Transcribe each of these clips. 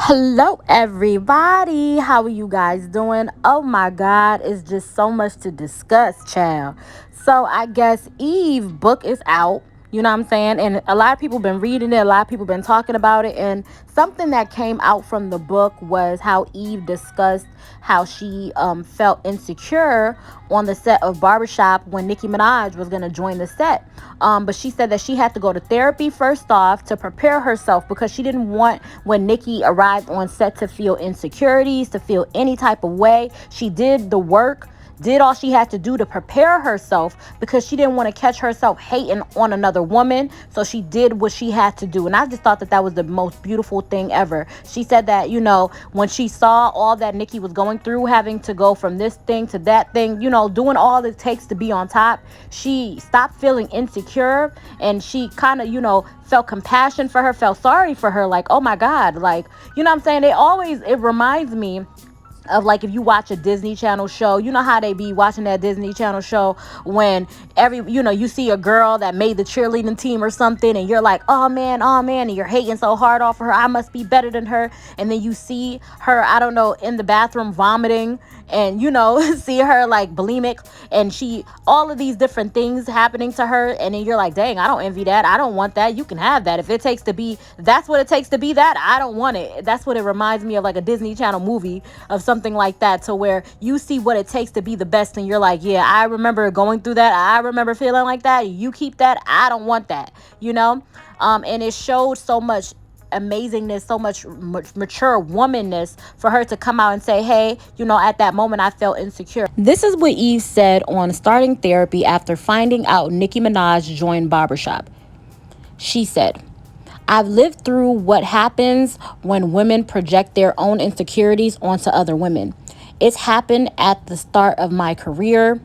Hello, everybody. How are you guys doing? Oh my God, it's just so much to discuss, child. So I guess Eve book is out. You know what I'm saying? And a lot of people been reading it. A lot of people been talking about it. And something that came out from the book was how Eve discussed how she felt insecure on the set of Barbershop when Nicki Minaj was going to join the set. But she said that she had to go to therapy first off to prepare herself because she didn't want when Nicki arrived on set to feel insecurities, to feel any type of way. She did the work, did all she had to do to prepare herself because she didn't want to catch herself hating on another woman. So she did what she had to do. And I just thought that that was the most beautiful thing ever. She said that, when she saw all that Nicki was going through, having to go from this thing to that thing, doing all it takes to be on top, she stopped feeling insecure and she kind of, felt compassion for her, felt sorry for her. Like, oh my God, like, you know what I'm saying? It reminds me of, like, if you watch a Disney Channel show, you know how they be watching that Disney Channel show when you see a girl that made the cheerleading team or something and you're like, oh man, and you're hating so hard off of her, I must be better than her. And then you see her, I don't know, in the bathroom vomiting and, see her like bulimic and all of these different things happening to her. And then you're like, dang, I don't envy that. I don't want that. You can have that. If it takes to be, that's what it takes to be that, I don't want it. That's what it reminds me of, like a Disney Channel movie of something like that, to where you see what it takes to be the best and you're like, yeah, I remember going through that. I remember feeling like that. You keep that. I don't want that, and it showed so much amazingness, so much mature womanness for her to come out and say, hey, at that moment I felt insecure. This is what Eve said on starting therapy after finding out Nicki Minaj joined Barbershop. She said, I've lived through what happens when women project their own insecurities onto other women. It's happened at the start of my career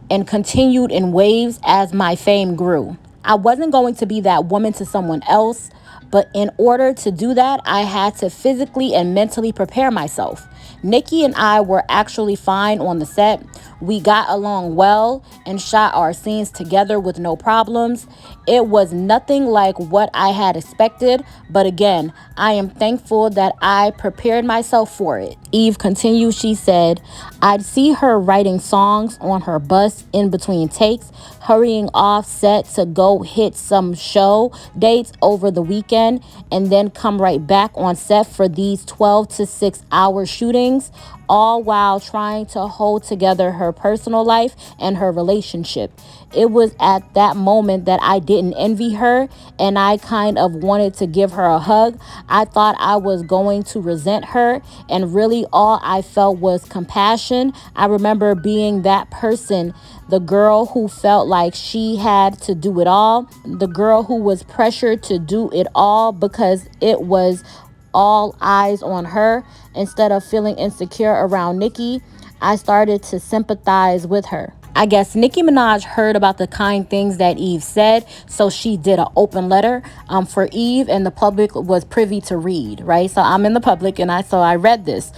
and continued in waves as my fame grew. I wasn't going to be that woman to someone else, but in order to do that, I had to physically and mentally prepare myself. Nicki and I were actually fine on the set. We got along well and shot our scenes together with no problems. It was nothing like what I had expected, but again, I am thankful that I prepared myself for it. Eve continued, she said, I'd see her writing songs on her bus in between takes, hurrying off set to go hit some show dates over the weekend, and then come right back on set for these 12 to 6 hour shootings, all while trying to hold together her personal life and her relationship. It was at that moment that I didn't envy her and I kind of wanted to give her a hug. I thought I was going to resent her, and really all I felt was compassion. I remember being that person, the girl who felt like she had to do it all, the girl who was pressured to do it all because it was all eyes on her. Instead of feeling insecure around Nicki, I started to sympathize with her. I guess Nicki Minaj heard about the kind things that Eve said, so she did an open letter for Eve, and the public was privy to read, right? So I'm in the public, and I read this.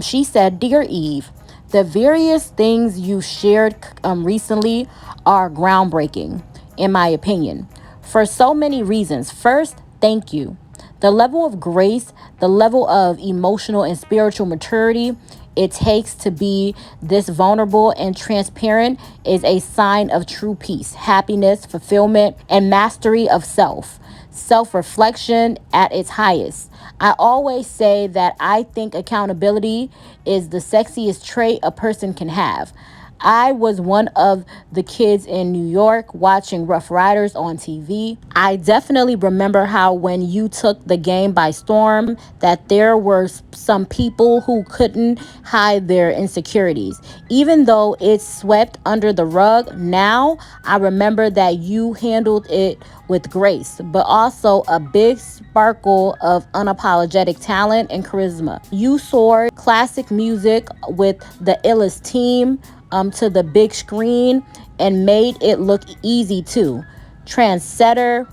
She said, Dear Eve, the various things you shared recently are groundbreaking, in my opinion, for so many reasons. First, thank you. The level of grace, the level of emotional and spiritual maturity it takes to be this vulnerable and transparent is a sign of true peace, happiness, fulfillment, and mastery of self. Self-reflection at its highest. I always say that I think accountability is the sexiest trait a person can have. I was one of the kids in New York watching Rough Riders on TV. I definitely remember how when you took the game by storm, that there were some people who couldn't hide their insecurities. Even though it's swept under the rug, now I remember that you handled it with grace, but also a big sparkle of unapologetic talent and charisma. You soared classic music with the illest team to the big screen and made it look easy too. Trendsetter,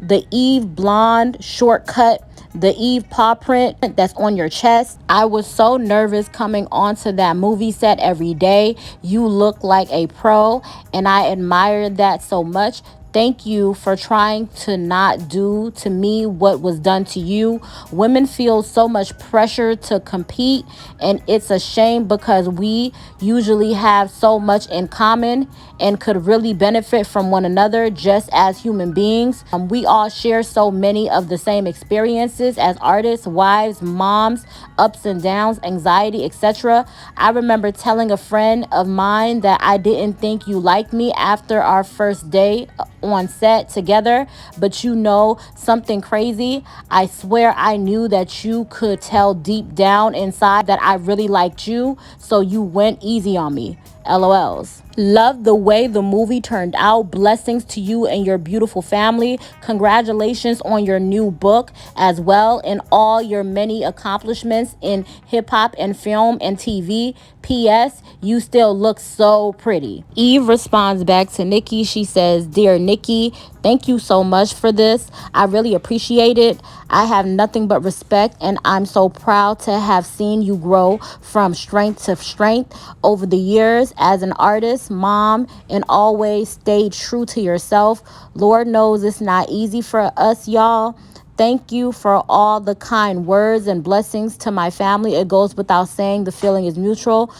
the Eve blonde shortcut, the Eve paw print that's on your chest. I was so nervous coming onto that movie set every day. You look like a pro, and I admired that so much. Thank you for trying to not do to me what was done to you. Women feel so much pressure to compete, and it's a shame because we usually have so much in common and could really benefit from one another just as human beings. We all share so many of the same experiences as artists, wives, moms, ups and downs, anxiety, etc. I remember telling a friend of mine that I didn't think you liked me after our first day on set together, but you know something crazy? I swear I knew that you could tell deep down inside that I really liked you, so you went easy on me. LOLs. Love the way the movie turned out. Blessings to you and your beautiful family. Congratulations on your new book as well and all your many accomplishments in hip hop and film and TV. P.S. You still look so pretty. Eve responds back to Nicki. She says, Dear Nicki, thank you so much for this. I really appreciate it. I have nothing but respect, and I'm so proud to have seen you grow from strength to strength over the years as an artist, mom, and always stayed true to yourself. Lord knows it's not easy for us, y'all. Thank you for all the kind words and blessings to my family. It goes without saying the feeling is mutual.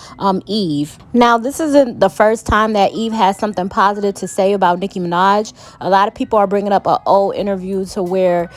Eve. Now, this isn't the first time that Eve has something positive to say about Nicki Minaj. A lot of people are bringing up an old interview to where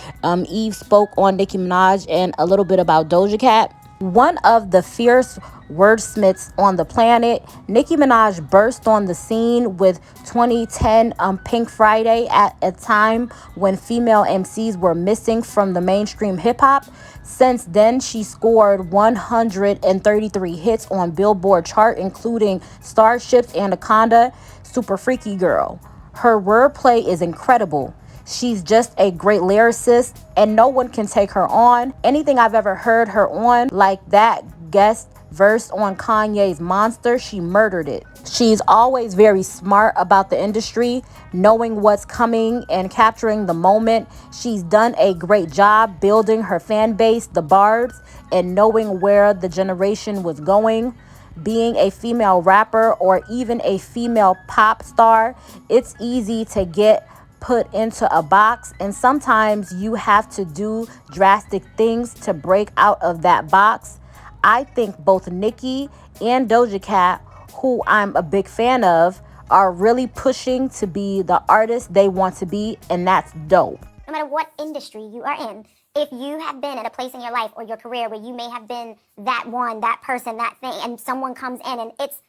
Eve spoke on Nicki Minaj and a little bit about Doja Cat. One of the fierce wordsmiths on the planet, Nicki Minaj burst on the scene with 2010 Pink Friday at a time when female MCs were missing from the mainstream hip-hop. Since then, she scored 133 hits on Billboard chart, including Starships, Anaconda, Super Freaky Girl. Her wordplay is incredible. She's just a great lyricist, and no one can take her on. Anything I've ever heard her on, like that guest verse on Kanye's Monster, she murdered it. She's always very smart about the industry, knowing what's coming and capturing the moment. She's done a great job building her fan base, the Barbz, and knowing where the generation was going. Being a female rapper or even a female pop star, it's easy to get put into a box, and sometimes you have to do drastic things to break out of that box. I think both Nicki and Doja Cat, who I'm a big fan of, are really pushing to be the artist they want to be, and that's dope. No matter what industry you are in, if you have been at a place in your life or your career where you may have been that one, that person, that thing, and someone comes in and it's,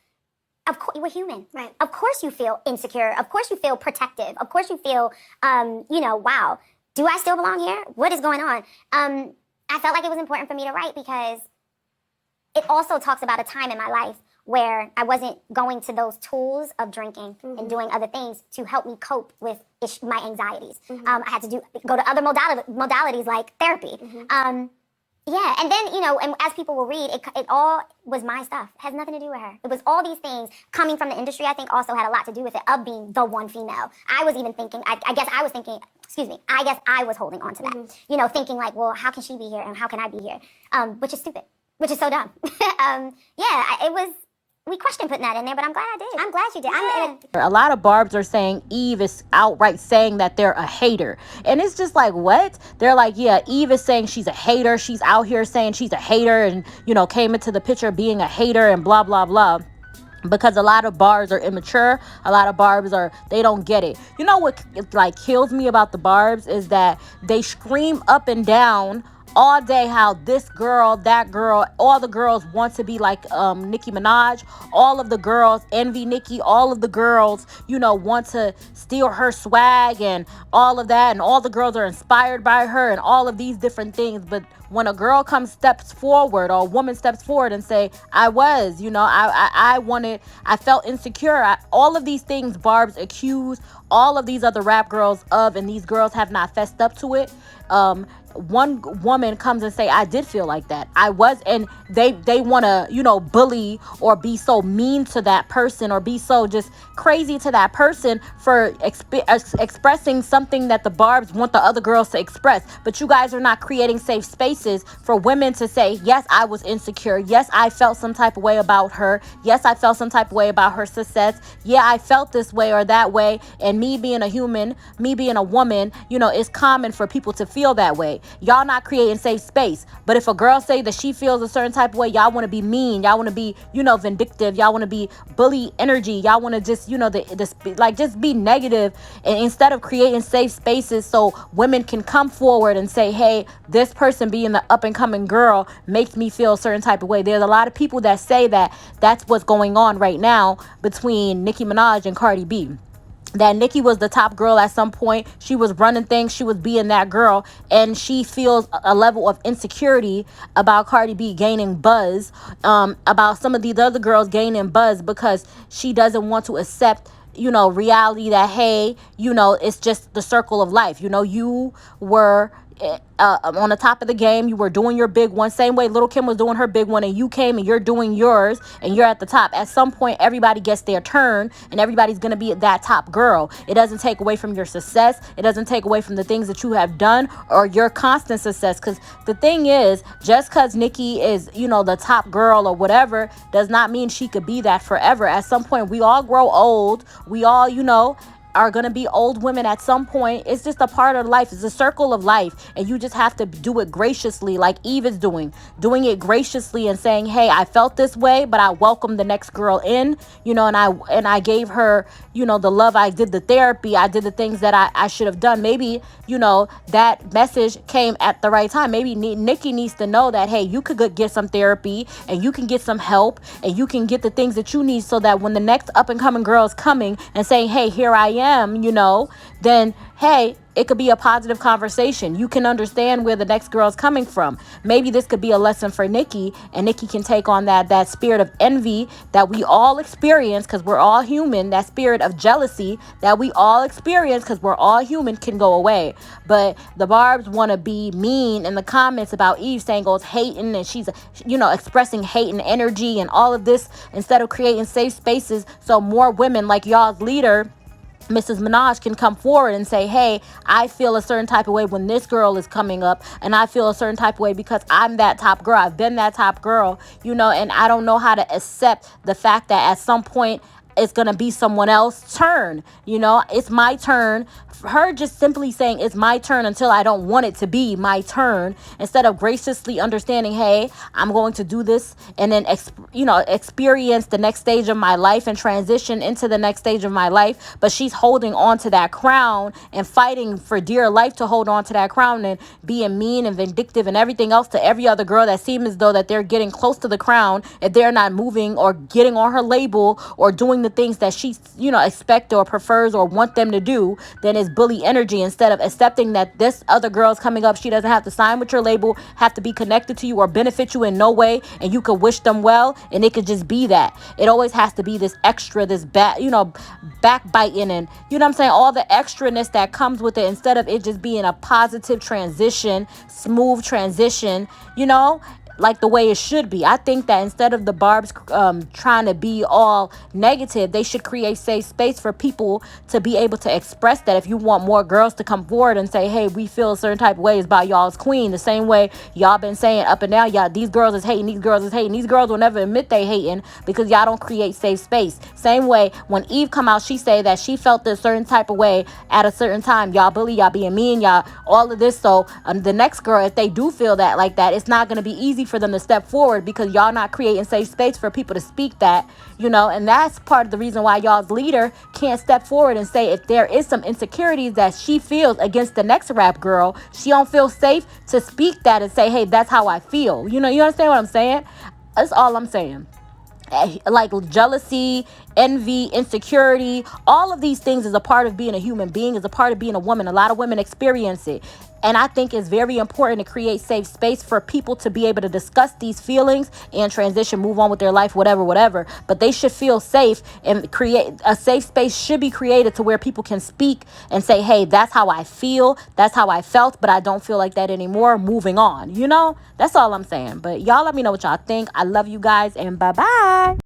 of course, we're human. Right. Of course you feel insecure. Of course you feel protective. Of course you feel, wow, do I still belong here? What is going on? I felt like it was important for me to write because it also talks about a time in my life where I wasn't going to those tools of drinking and doing other things to help me cope with my anxieties. I had to go to other modalities like therapy. Yeah, and then, and as people will read, it all was my stuff. It has nothing to do with her. It was all these things coming from the industry, I think also had a lot to do with it, of being the one female. I was even thinking, I guess I was holding on to that. Thinking like, well, how can she be here and how can I be here? Which is stupid, which is so dumb. We questioned putting that in there, but I'm glad I did. I'm glad you did. Yeah. A lot of Barbz are saying Eve is outright saying that they're a hater. And it's just like, what? They're like, yeah, Eve is saying she's a hater. She's out here saying she's a hater and, came into the picture being a hater and blah, blah, blah. Because a lot of Barbz are immature. A lot of Barbz they don't get it. You know what kills me about the Barbz is that they scream up and down all day how this girl, that girl, all the girls want to be like Nicki Minaj. All of the girls envy Nicki. All of the girls, want to steal her swag and all of that. And all the girls are inspired by her and all of these different things. But when a girl steps forward or a woman steps forward and say, I felt insecure. All of these things Barbz accuse all of these other rap girls of, and these girls have not fessed up to it. One woman comes and say, I did feel like that. I was, and they want to, bully or be so mean to that person or be so just crazy to that person for expressing something that the Barbz want the other girls to express. But you guys are not creating safe spaces spaces for women to say, yes, I was insecure. Yes, I felt some type of way about her. Yes, I felt some type of way about her success. Yeah, I felt this way or that way. And me being a human, me being a woman, it's common for people to feel that way. Y'all not creating safe space. But if a girl say that she feels a certain type of way, y'all want to be mean. Y'all want to be, vindictive. Y'all want to be bully energy. Y'all want to just, just be negative. And instead of creating safe spaces so women can come forward and say, hey, this person being the up and coming girl makes me feel a certain type of way. There's a lot of people that say that that's what's going on right now between Nicki Minaj and Cardi B. That Nicki was the top girl at some point. She was running things. She was being that girl. And she feels a level of insecurity about Cardi B gaining buzz, about some of these other girls gaining buzz, because she doesn't want to accept reality that, hey, it's just the circle of life. You were on the top of the game. You were doing your big one, same way Little Kim was doing her big one, and you came and you're doing yours and you're at the top. At some point, everybody gets their turn and everybody's going to be that top girl. It doesn't take away from your success. It doesn't take away from the things that you have done or your constant success. Because the thing is, just because Nicki is, the top girl or whatever, does not mean she could be that forever. At some point, we all grow old. We all, are going to be old women at some point. It's just a part of life. It's a circle of life. And you just have to do it graciously, like Eve is doing it graciously and saying, hey, I felt this way, but I welcome the next girl in, and I gave her, the love. I did the therapy. I did the things that I should have done. Maybe, that message came at the right time. Maybe Nicki needs to know that, hey, you could get some therapy and you can get some help and you can get the things that you need so that when the next up and coming girl is coming and saying, hey, here I am, then, hey, it could be a positive conversation. You can understand where the next girl is coming from. Maybe this could be a lesson for Nicki, and Nicki can take on that spirit of envy that we all experience because we're all human. That spirit of jealousy that we all experience because we're all human can go away. But the Barbz want to be mean in the comments about Eve, saying goes hating, and she's, expressing hate and energy and all of this instead of creating safe spaces so more women like y'all's leader, Mrs. Minaj, can come forward and say, hey, I feel a certain type of way when this girl is coming up, and I feel a certain type of way because I'm that top girl. I've been that top girl, and I don't know how to accept the fact that at some point it's going to be someone else's turn. It's my turn. Her just simply saying it's my turn until I don't want it to be my turn, instead of graciously understanding, hey, I'm going to do this and then experience the next stage of my life and transition into the next stage of my life. But she's holding on to that crown and fighting for dear life to hold on to that crown and being mean and vindictive and everything else to every other girl that seems as though that they're getting close to the crown. If they're not moving or getting on her label or doing the things that she expect or prefers or want them to do, then it's bully energy. Instead of accepting that this other girl's coming up, she doesn't have to sign with your label, have to be connected to you or benefit you in no way, and you could wish them well and it could just be that. It always has to be this extra, this backbiting and I'm saying, all the extraness that comes with it, instead of it just being a positive transition, smooth transition, like the way it should be. I think that instead of the Barbz trying to be all negative, they should create safe space for people to be able to express that. If you want more girls to come forward and say, hey, we feel a certain type of ways about y'all's queen, the same way y'all been saying up and down, y'all, these girls is hating, these girls is hating. These girls will never admit they hating because y'all don't create safe space. Same way when Eve come out, she say that she felt this certain type of way at a certain time. Y'all bully, y'all being mean, y'all all of this. So the next girl, if they do feel that like that, it's not going to be easy for them to step forward because y'all not creating safe space for people to speak that, and that's part of the reason why y'all's leader can't step forward and say if there is some insecurities that she feels against the next rap girl, she don't feel safe to speak that and say, hey, that's how I feel. You understand what I'm saying? That's all I'm saying. Like jealousy, envy, insecurity, all of these things is a part of being a human being, is a part of being a woman. A lot of women experience it. And I think it's very important to create safe space for people to be able to discuss these feelings and transition, move on with their life, whatever. But they should feel safe, and create a safe space should be created to where people can speak and say, hey, that's how I feel. That's how I felt, but I don't feel like that anymore. Moving on, that's all I'm saying. But y'all let me know what y'all think. I love you guys, and bye-bye.